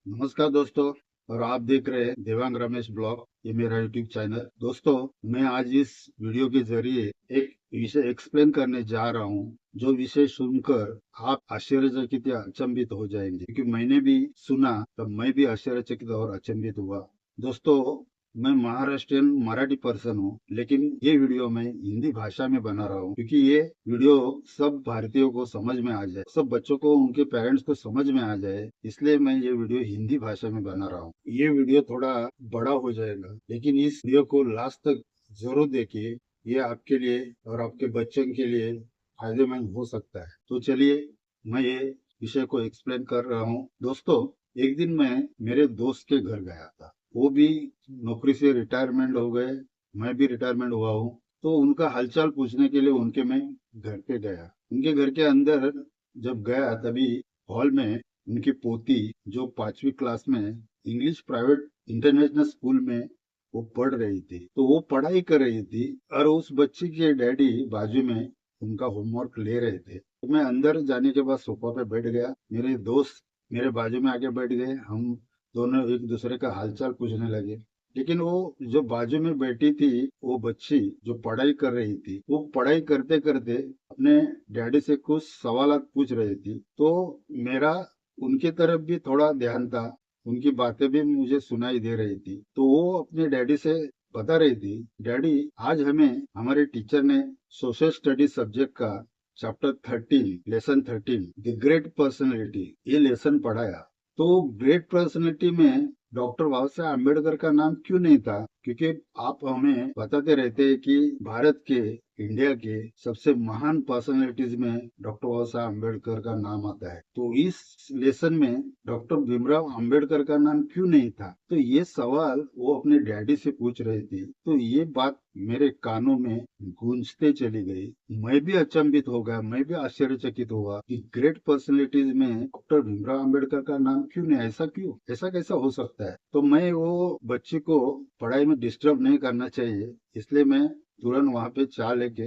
नमस्कार दोस्तों। और आप देख रहे हैं देवांग रमेश ब्लॉग। ये मेरा यूट्यूब चैनल। दोस्तों, मैं आज इस वीडियो के जरिए एक विषय एक्सप्लेन करने जा रहा हूँ, जो विषय सुनकर आप आश्चर्यचकित या अचंभित हो जाएंगे, क्योंकि मैंने भी सुना तब मैं भी आश्चर्यचकित और अचंभित हुआ। दोस्तों, मैं महाराष्ट्रियन मराठी पर्सन हूँ, लेकिन ये वीडियो मैं हिंदी भाषा में बना रहा हूँ, क्योंकि ये वीडियो सब भारतीयों को समझ में आ जाए, सब बच्चों को, उनके पेरेंट्स को समझ में आ जाए, इसलिए मैं ये वीडियो हिंदी भाषा में बना रहा हूँ। ये वीडियो थोड़ा बड़ा हो जाएगा, लेकिन इस वीडियो को लास्ट तक जरूर देखिए। ये आपके लिए और आपके बच्चों के लिए फायदेमंद हो सकता है। तो चलिए, मैं ये विषय को एक्सप्लेन कर रहा हूँ। दोस्तों, एक दिन मैं मेरे दोस्त के घर गया था। वो भी नौकरी से रिटायरमेंट हो गए, मैं भी रिटायरमेंट हुआ हूँ। तो उनका हालचाल पूछने के लिए उनके मैं घर पे गया। उनके घर के अंदर जब गया, तभी हॉल में उनकी पोती, जो 5वीं क्लास में इंग्लिश प्राइवेट इंटरनेशनल स्कूल में वो पढ़ रही थी, तो वो पढ़ाई कर रही थी और उस बच्ची के डैडी बाजू में उनका होमवर्क ले रहे थे। तो मैं अंदर जाने के बाद सोफा पे बैठ गया। मेरे दोस्त मेरे बाजू में आके बैठ गए। हम दोनों एक दूसरे का हालचाल पूछने लगे। लेकिन वो जो बाजू में बैठी थी, वो बच्ची जो पढ़ाई कर रही थी, वो पढ़ाई करते करते अपने डैडी से कुछ सवालात पूछ रही थी। तो मेरा उनकी तरफ भी थोड़ा ध्यान था, उनकी बातें भी मुझे सुनाई दे रही थी। तो वो अपने डैडी से बता रही थी, डैडी, आज हमें हमारे टीचर ने सोशल स्टडीज सब्जेक्ट का chapter 13 lesson 13 the great personality ये लेसन पढ़ाया। तो ग्रेट पर्सनैलिटी में डॉक्टर बाबा साहेब अम्बेडकर का नाम क्यों नहीं था? क्योंकि आप हमें बताते रहते हैं कि भारत के, इंडिया के सबसे महान पर्सनैलिटीज में डॉक्टर बाबा साहेब अम्बेडकर का नाम आता है। तो इस लेसन में डॉक्टर भीमराव अम्बेडकर का नाम क्यों नहीं था? तो ये सवाल वो अपने डैडी से पूछ रही थी। तो ये बात मेरे कानों में गूंजते चली गई। मैं भी अचंभित हो गया, मैं भी आश्चर्यचकित हुआ कि ग्रेट पर्सनैलिटीज में डॉक्टर भीमराव अम्बेडकर का नाम क्यों नहीं? ऐसा क्यों? ऐसा कैसा हो सकता है? तो मैं वो बच्चे को पढ़ाई में डिस्टर्ब नहीं करना चाहिए, इसलिए मैं तुरंत वहां पे चाय लेके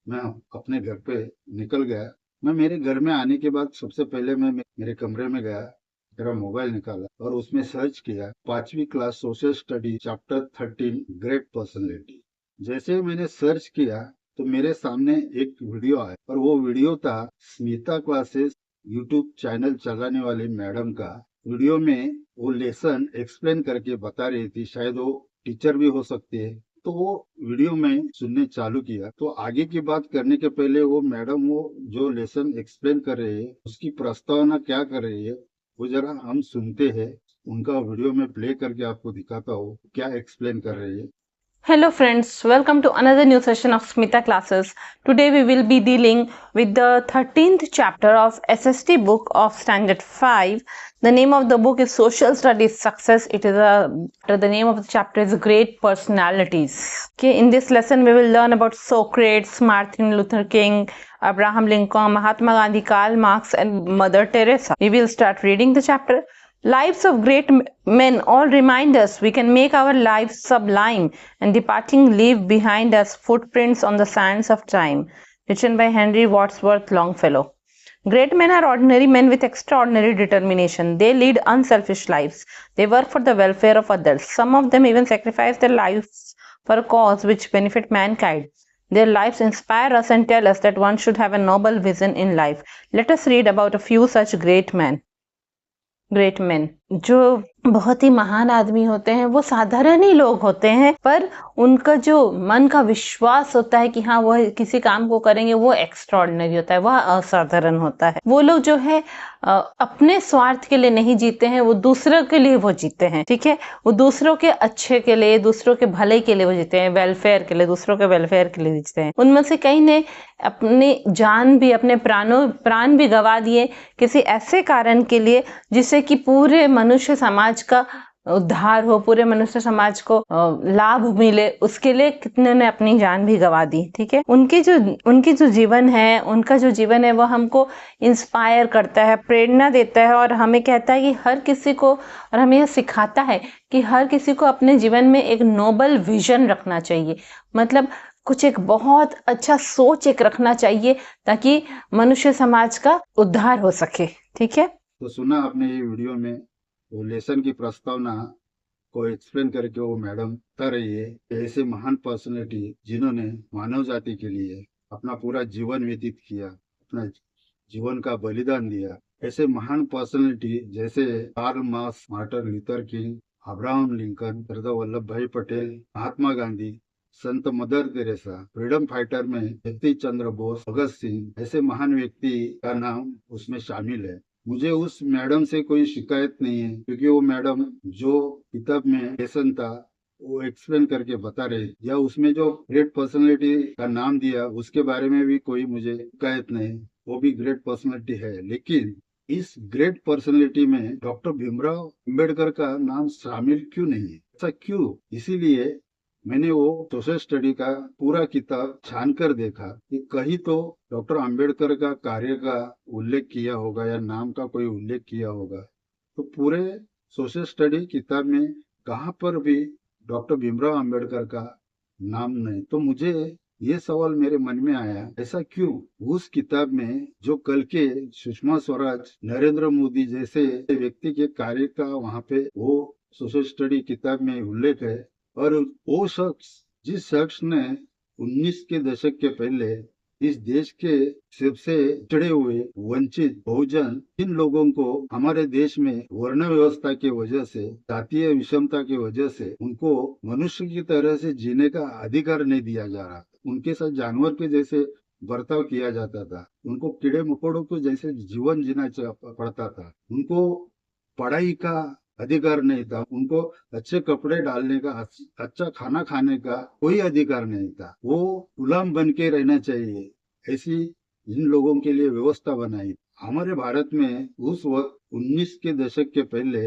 मैं अपने घर पे निकल गया। मैं मेरे घर में आने के बाद सबसे पहले मैं मेरे कमरे में गया, मेरा मोबाइल निकाला और उसमें सर्च किया 5वीं class social study chapter 13 great personality. जैसे मैंने सर्च किया तो मेरे सामने एक वीडियो आया, और वो वीडियो था स्मिता क्लासेस यूट्यूब चैनल चलाने वाले मैडम का। वीडियो में वो लेसन एक्सप्लेन करके बता रही थी, शायद वो टीचर भी हो सकती है। तो वो वीडियो में सुनने चालू किया। तो आगे की बात करने के पहले वो मैडम, वो जो लेसन एक्सप्लेन कर रही है, उसकी प्रस्तावना क्या कर रही है, वो जरा हम सुनते हैं। उनका वीडियो में प्ले करके आपको दिखाता हूँ क्या एक्सप्लेन कर रही है। Hello friends, welcome to another new session of Smita classes. Today we will be dealing with the 13th chapter of SST book of standard 5. The name of the book is Social Studies Success. The name of the chapter is Great Personalities. Okay, in this lesson we will learn about Socrates, Martin Luther King, Abraham Lincoln, Mahatma Gandhi, Karl Marx and Mother Teresa. We will start reading the chapter. Lives of great men all remind us we can make our lives sublime and departing leave behind us footprints on the sands of time. Written by Henry Wadsworth Longfellow. Great men are ordinary men with extraordinary determination. They lead unselfish lives. They work for the welfare of others. Some of them even sacrifice their lives for a cause which benefit mankind. Their lives inspire us and tell us that one should have a noble vision in life. Let us read about a few such great men. Great man, जो बहुत ही महान आदमी होते हैं, वो साधारण ही लोग होते हैं, पर उनका जो मन का विश्वास होता है कि हाँ वह किसी काम को करेंगे, वो एक्स्ट्राऑर्डिनरी होता है, वह असाधारण होता है। वो लोग जो है अपने स्वार्थ के लिए नहीं जीते हैं, वो दूसरों के लिए वो जीते हैं। ठीक है, वो दूसरों के अच्छे के लिए, दूसरों के भले के लिए वो जीते हैं, वेलफेयर के लिए, दूसरों के वेलफेयर के लिए जीते हैं। उनमें से कई ने अपनी जान भी, अपने प्राण भी गवा दिए किसी ऐसे कारण के लिए जिससे कि पूरे मनुष्य समाज का उद्धार हो, पूरे मनुष्य समाज को लाभ मिले, उसके लिए कितने ने अपनी जान भी गवा दी। ठीक है, उनकी जो जीवन है, उनका जो जीवन है, वो हमको इंस्पायर करता है, प्रेरणा देता है, और हमें कहता है कि हर किसी को, और हमें यह सिखाता है कि हर किसी को अपने जीवन में एक नोबल विजन रखना चाहिए। मतलब कुछ एक बहुत अच्छा सोच एक रखना चाहिए, ताकि मनुष्य समाज का उद्धार हो सके। ठीक है, तो सुना आपने ये वीडियो में वो लेसन की प्रस्तावना को एक्सप्लेन करके वो मैडम बता रही है ऐसे महान पर्सनैलिटी जिन्होंने मानव जाति के लिए अपना पूरा जीवन व्यतीत किया, अपना जीवन का बलिदान दिया। ऐसे महान पर्सनैलिटी जैसे Karl Marx, Martin Luther King, Abraham Lincoln, Sardar Vallabh Bhai Patel, Mahatma Gandhi, संत मदर तेरेसा, फ्रीडम फाइटर में जगदीश चंद्र बोस, भगत सिंह, ऐसे महान व्यक्ति का नाम उसमें शामिल है। मुझे उस मैडम से कोई शिकायत नहीं है, क्योंकि वो मैडम जो किताब में लेसन था वो एक्सप्लेन करके बता रहे, या उसमें जो ग्रेट पर्सनालिटी का नाम दिया उसके बारे में भी कोई मुझे शिकायत नहीं, वो भी ग्रेट पर्सनालिटी है। लेकिन इस ग्रेट पर्सनालिटी में डॉक्टर भीमराव अंबेडकर का नाम शामिल क्यों नहीं है? ऐसा क्यों? इसीलिए मैंने वो सोशल स्टडी का पूरा किताब छान कर देखा कि कहीं तो डॉक्टर अंबेडकर का कार्य का उल्लेख किया होगा या नाम का कोई उल्लेख किया होगा। तो पूरे सोशल स्टडी किताब में कहाँ पर भी डॉक्टर भीमराव अंबेडकर का नाम नहीं। तो मुझे ये सवाल मेरे मन में आया, ऐसा क्यों? उस किताब में जो कल के सुषमा स्वराज, नरेंद्र मोदी जैसे व्यक्ति के कार्य का वहाँ पे वो सोशल स्टडी किताब में उल्लेख है, और वो शख्स जिस शख्स ने 19 के दशक के पहले इस देश के सबसे पिछड़े हुए वंचित बहुजन इन लोगों को हमारे देश में वर्ण व्यवस्था की वजह से, जातीय विषमता की वजह से उनको मनुष्य की तरह से जीने का अधिकार नहीं दिया जा रहा, उनके साथ जानवर के जैसे बर्ताव किया जाता था, उनको कीड़े मकोड़ों को जैसे जीवन जीना पड़ता था, उनको पढ़ाई का अधिकार नहीं था, उनको अच्छे कपड़े डालने का, अच्छा खाना खाने का कोई अधिकार नहीं था। वो गुलाम बन के रहना चाहिए, ऐसी इन लोगों के लिए व्यवस्था बनाई। हमारे भारत में उस वक्त 19 के दशक के पहले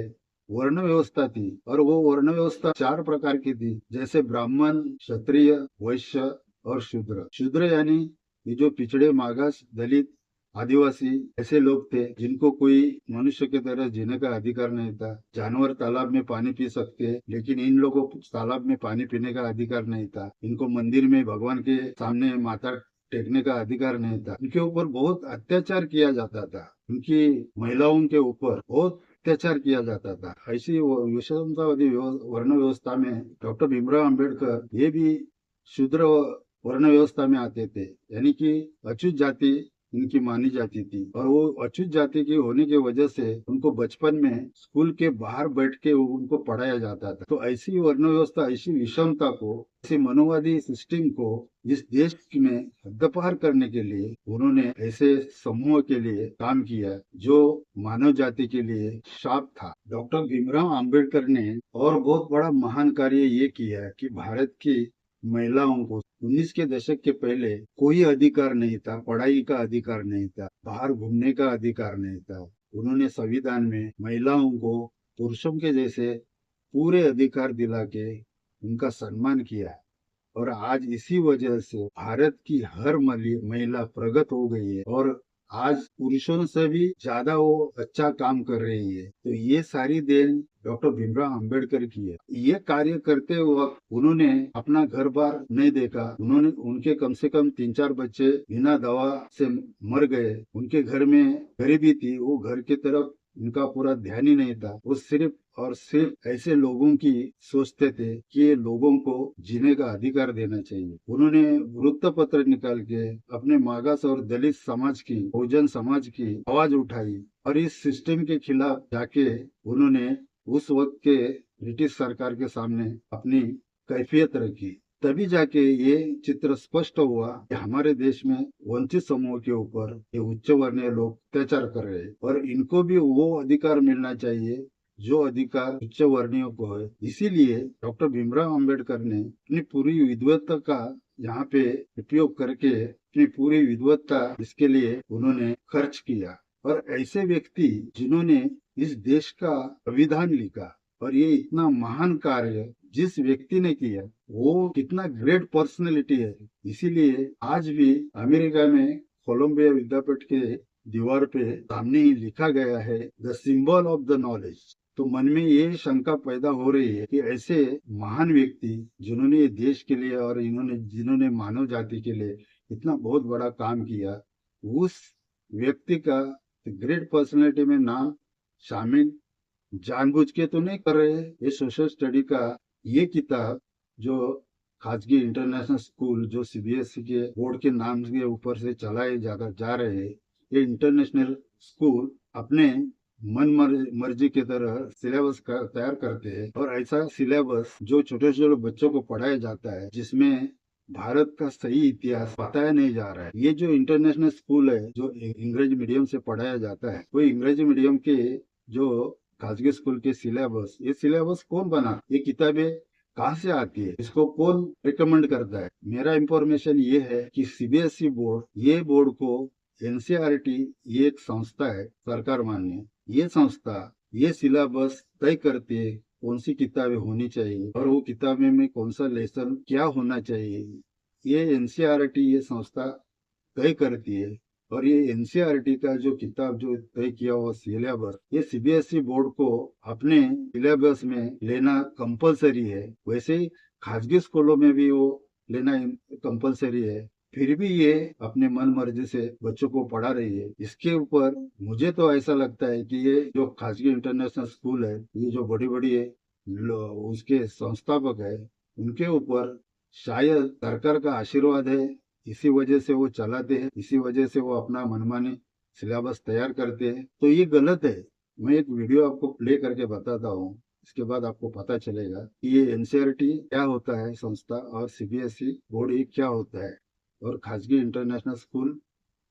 वर्ण व्यवस्था थी, और वो वर्ण व्यवस्था 4 प्रकार की थी, जैसे ब्राह्मण, क्षत्रिय, वैश्य और शूद्र। शूद्र यानी ये जो पिछड़े, मागास, दलित, आदिवासी ऐसे लोग थे जिनको कोई मनुष्य की तरह जीने का अधिकार नहीं था। जानवर तालाब में पानी पी सकते, लेकिन इन लोगों को तालाब में पानी पीने का अधिकार नहीं था। इनको मंदिर में भगवान के सामने माथा टेकने का अधिकार नहीं था। इनके ऊपर बहुत अत्याचार किया जाता था, उनकी महिलाओं के ऊपर बहुत अत्याचार किया जाता था। ऐसी विषमतावादी वर्ण व्यवस्था में डॉक्टर भीमराव अंबेडकर ये भी शूद्र वर्ण व्यवस्था में आते थे, यानी कि अछूत जाति इनकी मानी जाती थी, और वो अछूत जाति की होने की वजह से उनको बचपन में स्कूल के बाहर बैठ के उनको पढ़ाया जाता था। तो ऐसी वर्ण व्यवस्था, ऐसी विषमता को, ऐसी मनोवादी सिस्टम को इस देश में हद्दपार करने के लिए उन्होंने ऐसे समूह के लिए काम किया जो मानव जाति के लिए शाप था। डॉक्टर भीमराव अंबेडकर ने और बहुत बड़ा महान कार्य ये किया कि भारत की महिलाओं को 19 के दशक के पहले कोई अधिकार नहीं था, पढ़ाई का अधिकार नहीं था, बाहर घूमने का अधिकार नहीं था। उन्होंने संविधान में महिलाओं को पुरुषों के जैसे पूरे अधिकार दिला के उनका सम्मान किया, और आज इसी वजह से भारत की हर महिला प्रगत हो गई है, और आज पुरुषों से भी ज्यादा वो अच्छा काम कर रही है। तो ये सारी देन डॉक्टर भीमराव अंबेडकर की है। ये कार्य करते वक्त उन्होंने अपना घर बार नहीं देखा, उन्होंने उनके कम से कम 3-4 बच्चे बिना दवा से मर गए, उनके घर में गरीबी थी, वो घर की तरफ उनका पूरा ध्यान ही नहीं था। वो सिर्फ और सिर्फ ऐसे लोगों की सोचते थे कि ये लोगों को जीने का अधिकार देना चाहिए। उन्होंने वृत्तपत्र निकाल के अपने मागास और दलित समाज की, बहुजन समाज की आवाज उठाई, और इस सिस्टम के खिलाफ जाके उन्होंने उस वक्त के ब्रिटिश सरकार के सामने अपनी कैफियत रखी। तभी जाके ये चित्र स्पष्ट हुआ कि हमारे देश में वंचित समूह के ऊपर ये उच्च वर्णीय लोग अत्याचार कर रहे हैं, और इनको भी वो अधिकार मिलना चाहिए जो अधिकार उच्च वर्णीयों को है। इसीलिए डॉक्टर भीमराव अंबेडकर ने अपनी पूरी विद्वत्ता का यहाँ पे उपयोग करके अपनी पूरी विद्वत्ता इसके लिए उन्होंने खर्च किया। और ऐसे व्यक्ति जिन्होंने इस देश का संविधान लिखा, और ये इतना महान कार्य जिस व्यक्ति ने किया, वो कितना ग्रेट पर्सनैलिटी है। इसीलिए आज भी अमेरिका में कोलंबिया विद्यापीठ के दीवार पे सामने ही लिखा गया है, the symbol of the knowledge. तो मन में ये शंका पैदा हो रही है कि ऐसे महान व्यक्ति जिन्होंने ये देश के लिए और जिन्होंने मानव जाति के लिए इतना बहुत बड़ा काम किया, उस व्यक्ति का ग्रेट पर्सनैलिटी में नाम शामिल जानबूझ के तो नहीं कर रहे। ये सोशल स्टडी का ये किताब जो खासगी इंटरनेशनल स्कूल जो सीबीएसई के बोर्ड के नाम के ऊपर से चलाए जा रहे हैं, ये इंटरनेशनल स्कूल अपने मन मर्जी की तरह सिलेबस तैयार करते हैं, और ऐसा सिलेबस जो छोटे छोटे बच्चों को पढ़ाया जाता है जिसमें भारत का सही इतिहास बताया नहीं जा रहा है। ये जो इंटरनेशनल स्कूल है जो अंग्रेजी मीडियम से पढ़ाया जाता है, वो अंग्रेजी मीडियम के जो खासगी स्कूल के सिलेबस, ये सिलेबस कौन बना, ये किताबें कहाँ से आती है, इसको कौन रिकमेंड करता है? मेरा इंफॉर्मेशन ये है कि सीबीएसई बोर्ड, ये बोर्ड को एनसीईआरटी, ये एक संस्था है सरकार मान्य, ये संस्था ये सिलेबस तय करती है कौन सी किताबें होनी चाहिए और वो किताबें में कौन सा लेसन क्या होना चाहिए। ये एनसीईआरटी ये संस्था तय करती है, और ये एनसीईआरटी का जो किताब जो तय किया हुआ सिलेबस, ये सीबीएसई बोर्ड को अपने सिलेबस में लेना कंपलसरी है। वैसे ही खासगी स्कूलों में भी वो लेना कंपलसरी है, फिर भी ये अपने मन मर्जी से बच्चों को पढ़ा रही है। इसके ऊपर मुझे तो ऐसा लगता है कि ये जो खासगी इंटरनेशनल स्कूल है, ये जो बड़ी बड़ी उसके संस्थापक है, उनके ऊपर शायद सरकार का आशीर्वाद है, इसी वजह से वो चलाते हैं, इसी वजह से वो अपना मनमानी सिलेबस तैयार करते हैं। तो ये गलत है। मैं एक वीडियो आपको प्ले करके बताता हूँ, इसके बाद आपको पता चलेगा कि ये एनसीईआरटी क्या होता है संस्था, और सीबीएसई बोर्ड ये क्या होता है, और खासगी इंटरनेशनल स्कूल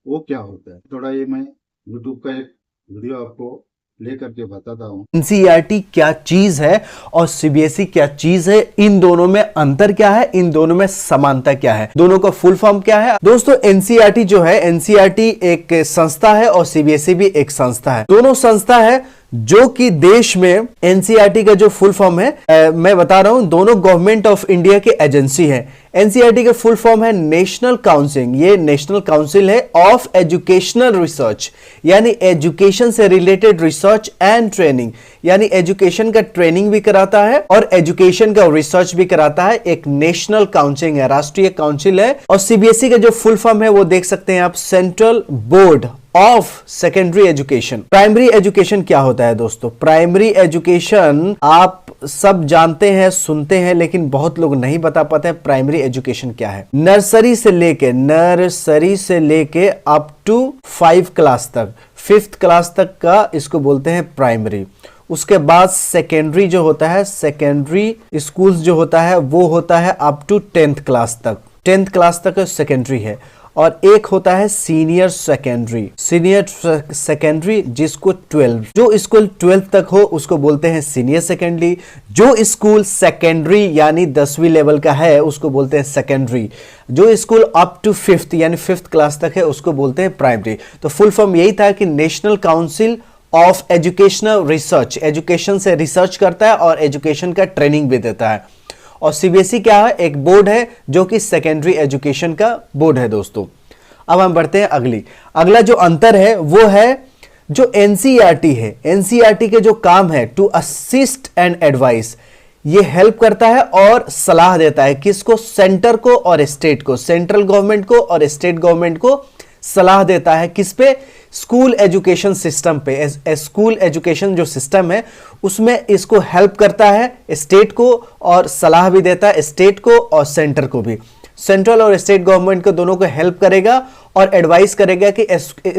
वो क्या होता है। थोड़ा ये मैं यूट्यूब का एक वीडियो आपको प्ले करके बताता हूँ। एनसीईआरटी क्या चीज है और सीबीएसई क्या चीज है, इन दोनों में अंतर क्या है, इन दोनों में समानता क्या है, दोनों का फुल फॉर्म क्या है। दोस्तों एनसीईआरटी जो है, एनसीईआरटी एक संस्था है और सीबीएसई भी एक संस्था है, दोनों संस्था है जो कि देश में एनसीईआरटी का जो फुल फॉर्म है मैं बता रहा हूं, दोनों गवर्नमेंट ऑफ इंडिया के एजेंसी है। एनसीईआरटी का फुल फॉर्म है नेशनल काउंसिल, ये नेशनल काउंसिल है ऑफ एजुकेशनल रिसर्च, यानी एजुकेशन से रिलेटेड रिसर्च एंड ट्रेनिंग, यानी एजुकेशन का ट्रेनिंग भी कराता है और एजुकेशन का रिसर्च भी कराता है। एक नेशनल काउंसिल है, राष्ट्रीय काउंसिल है। और सीबीएसई का जो फुल फॉर्म है वो देख सकते हैं आप, central board of secondary education. Primary education क्या होता है दोस्तों? प्राइमरी एजुकेशन आप सब जानते हैं, सुनते हैं, लेकिन बहुत लोग नहीं बता पाते हैं प्राइमरी एजुकेशन क्या है। नर्सरी से लेके अप टू 5 क्लास तक, 5th क्लास तक का इसको बोलते हैं प्राइमरी। उसके बाद सेकेंडरी जो होता है, सेकेंडरी स्कूल्स जो होता है वो होता है अप टू 10th क्लास तक, 10th क्लास तक सेकेंडरी है। और एक होता है सीनियर सेकेंडरी जिसको 12, जो स्कूल 12th तक हो उसको बोलते हैं सीनियर सेकेंडरी। जो स्कूल सेकेंडरी यानी 10वीं लेवल का है उसको बोलते हैं सेकेंडरी। जो स्कूल अप टू 5th यानी 5th क्लास तक है उसको बोलते हैं प्राइमरी। तो फुल फॉर्म यही था कि national council of educational research, education से रिसर्च करता है और एजुकेशन का ट्रेनिंग भी देता है। और सीबीएसई क्या है? एक बोर्ड है जो कि सेकेंडरी एजुकेशन का बोर्ड है दोस्तों। अब हम बढ़ते हैं अगला जो अंतर है वो है जो एनसीईआरटी है। एनसीईआरटी के जो काम है टू असिस्ट एंड एडवाइस, ये हेल्प करता है और सलाह देता है किसको? सेंटर को और स्टेट को, सेंट्रल गवर्नमेंट को और स्टेट गवर्नमेंट को सलाह देता है। किस पे? स्कूल एजुकेशन सिस्टम पे। स्कूल एजुकेशन जो सिस्टम है उसमें इसको हेल्प करता है स्टेट को, और सलाह भी देता है स्टेट को और सेंटर को भी। सेंट्रल और स्टेट गवर्नमेंट को दोनों को हेल्प करेगा और एडवाइस करेगा कि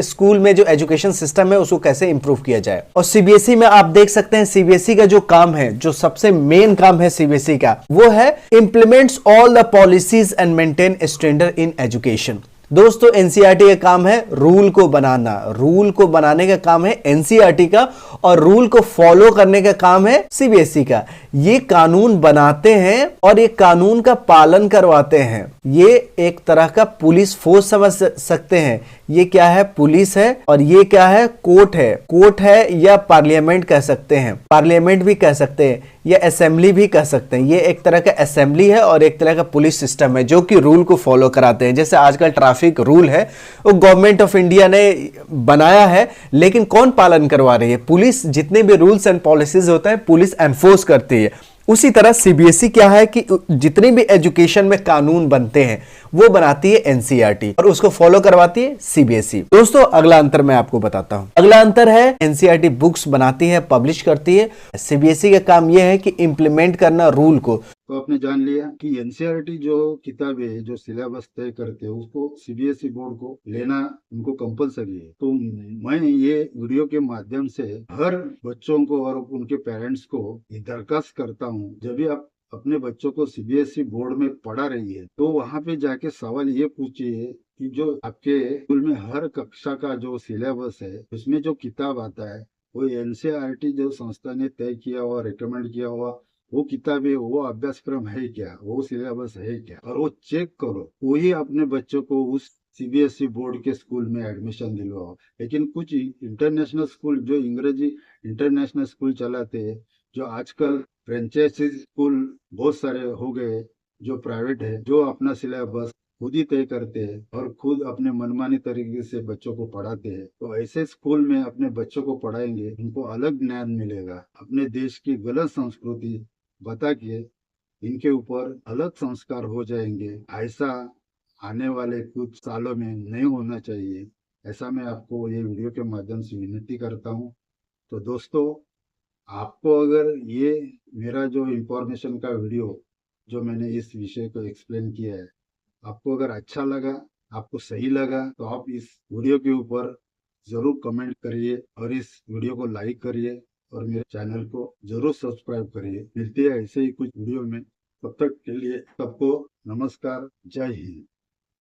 स्कूल में जो एजुकेशन सिस्टम है उसको कैसे इंप्रूव किया जाए। और सीबीएसई में आप देख सकते हैं, सीबीएसई का जो काम है, जो सबसे मेन काम है सीबीएसई का, वो है implements all the policies and maintain standard in education. दोस्तों एनसीईआरटी का काम है रूल को बनाना, रूल को बनाने का काम है एनसीईआरटी का, और रूल को फॉलो करने का काम है सीबीएसई का। ये कानून बनाते हैं और ये कानून का पालन करवाते हैं। ये एक तरह का पुलिस फोर्स समझ सकते हैं। ये क्या है? पुलिस है। और ये क्या है? कोर्ट है या पार्लियामेंट कह सकते हैं, पार्लियामेंट भी कह सकते हैं या असेंबली भी कह सकते हैं। ये एक तरह का असेंबली है और एक तरह का पुलिस सिस्टम है जो कि रूल को फॉलो कराते हैं। जैसे आजकल ट्रैफिक रूल है वो गवर्नमेंट ऑफ इंडिया ने बनाया है, लेकिन कौन पालन करवा रही है? पुलिस। जितने भी रूल्स एंड पॉलिसीज होते हैं पुलिस एनफोर्स करती है। उसी तरह सीबीएसई क्या है कि जितनी भी एजुकेशन में कानून बनते हैं वो बनाती है एनसीईआरटी और उसको फॉलो करवाती है सीबीएसई। दोस्तों अगला अंतर मैं आपको बताता हूं। अगला अंतर है एनसीईआरटी बुक्स बनाती है, पब्लिश करती है, सीबीएसई का काम यह है कि इंप्लीमेंट करना रूल को। तो आपने जान लिया कि एनसीईआरटी जो किताबें जो सिलेबस तय करते हैं उसको सीबीएसई बोर्ड को लेना उनको कंपलसरी है। तो मैं ये वीडियो के माध्यम से हर बच्चों को और उनके पेरेंट्स को दरखास्त करता हूँ, जब भी आप अपने बच्चों को सीबीएसई बोर्ड में पढ़ा रही है तो वहाँ पे जाके सवाल ये पूछिए कि जो आपके स्कूल में हर कक्षा का जो सिलेबस है उसमें जो किताब आता है वो एनसीईआरटी जो संस्था ने तय किया हुआ रिकमेंड किया हुआ वो किताबें वो अभ्यासक्रम है क्या, वो सिलेबस है क्या, और वो चेक करो, वही अपने बच्चों को उस सीबीएसई बोर्ड के स्कूल में एडमिशन दिलवाओ। लेकिन कुछ इंटरनेशनल स्कूल जो अंग्रेजी इंटरनेशनल स्कूल चलाते हैं, जो आजकल फ्रेंचाइजी स्कूल बहुत सारे हो गए जो प्राइवेट है, जो अपना सिलेबस खुद ही तय करते हैं और खुद अपने मनमानी तरीके से बच्चों को पढ़ाते हैं, तो ऐसे स्कूल में अपने बच्चों को पढ़ाएंगे उनको अलग ज्ञान मिलेगा, अपने देश की गलत संस्कृति बता के इनके ऊपर अलग संस्कार हो जाएंगे। ऐसा आने वाले कुछ सालों में नहीं होना चाहिए, ऐसा मैं आपको ये वीडियो के माध्यम से विनती करता हूँ। तो दोस्तों आपको अगर ये मेरा जो इंफॉर्मेशन का वीडियो जो मैंने इस विषय को एक्सप्लेन किया है आपको अगर अच्छा लगा, आपको सही लगा, तो आप इस वीडियो के ऊपर जरूर कमेंट करिए और इस वीडियो को लाइक करिए और मेरे चैनल को जरूर सब्सक्राइब करिए। मिलते हैं ऐसे ही कुछ वीडियो में, तब तक के लिए सबको नमस्कार, जय हिंद।